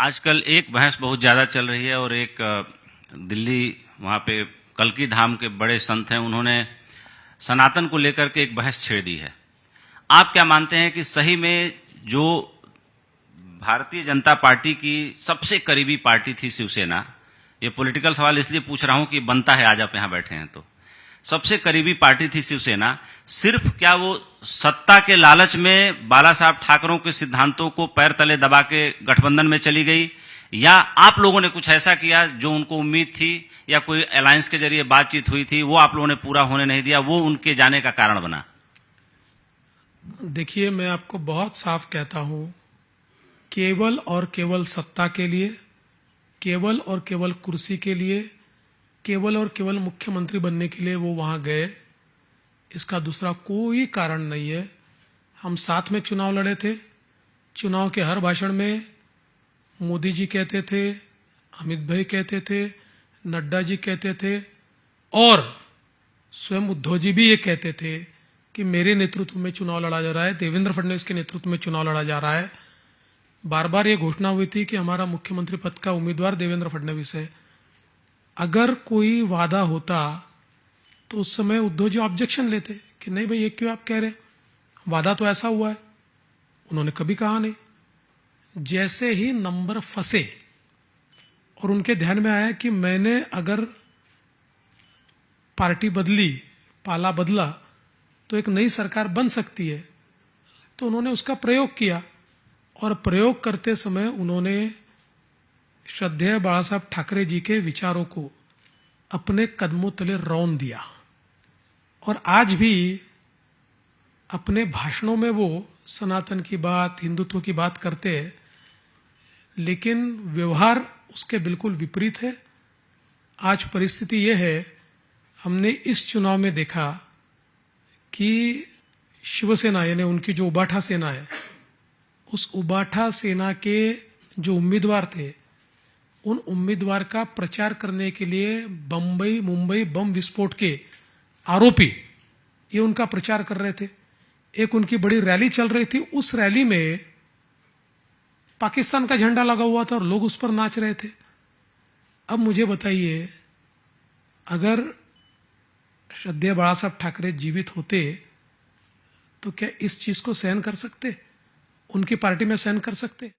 आजकल एक बहस बहुत ज्यादा चल रही है और एक दिल्ली वहां पे कल्की धाम के बड़े संत हैं, उन्होंने सनातन को लेकर के एक बहस छेड़ दी है। आप क्या मानते हैं कि सही में जो भारतीय जनता पार्टी की सबसे करीबी पार्टी थी शिवसेना, ये पॉलिटिकल सवाल इसलिए पूछ रहा हूं कि बनता है आज आप यहां बैठे हैं तो, सबसे करीबी पार्टी थी शिवसेना, सिर्फ क्या वो सत्ता के लालच में बाला साहब ठाकरों के सिद्धांतों को पैर तले दबा के गठबंधन में चली गई, या आप लोगों ने कुछ ऐसा किया जो उनको उम्मीद थी या कोई अलायंस के जरिए बातचीत हुई थी वो आप लोगों ने पूरा होने नहीं दिया, वो उनके जाने का कारण बना? देखिए, मैं आपको बहुत साफ कहता हूं, केवल और केवल सत्ता के लिए, केवल और केवल कुर्सी के लिए, केवल और केवल मुख्यमंत्री बनने के लिए वो वहां गए, इसका दूसरा कोई कारण नहीं है। हम साथ में चुनाव लड़े थे। चुनाव के हर भाषण में मोदी जी कहते थे, अमित भाई कहते थे, नड्डा जी कहते थे और स्वयं उद्धव जी भी ये कहते थे कि मेरे नेतृत्व में चुनाव लड़ा जा रहा है, देवेंद्र फडणवीस के नेतृत्व में चुनाव लड़ा जा रहा है। बार बार ये घोषणा हुई थी कि हमारा मुख्यमंत्री पद का उम्मीदवार देवेंद्र फडणवीस है। अगर कोई वादा होता तो उस समय उद्धव जी ऑब्जेक्शन लेते कि नहीं भाई, ये क्यों आप कह रहे, वादा तो ऐसा हुआ है। उन्होंने कभी कहा नहीं। जैसे ही नंबर फंसे और उनके ध्यान में आया कि मैंने अगर पार्टी बदली, पाला बदला तो एक नई सरकार बन सकती है, तो उन्होंने उसका प्रयोग किया और प्रयोग करते समय उन्होंने श्रद्धेय बाला साहब ठाकरे जी के विचारों को अपने कदमों तले रौंद दिया। और आज भी अपने भाषणों में वो सनातन की बात, हिंदुत्व की बात करते हैं, लेकिन व्यवहार उसके बिल्कुल विपरीत है। आज परिस्थिति यह है, हमने इस चुनाव में देखा कि शिवसेना यानी उनकी जो उबाठा सेना है, उस उबाठा सेना के जो उम्मीदवार थे, उन उम्मीदवार का प्रचार करने के लिए बंबई मुंबई बम विस्फोट के आरोपी ये उनका प्रचार कर रहे थे। एक उनकी बड़ी रैली चल रही थी, उस रैली में पाकिस्तान का झंडा लगा हुआ था और लोग उस पर नाच रहे थे। अब मुझे बताइए, अगर श्रद्धेय बाला साहब ठाकरे जीवित होते तो क्या इस चीज को सहन कर सकते? उनकी पार्टी में सहन कर सकते?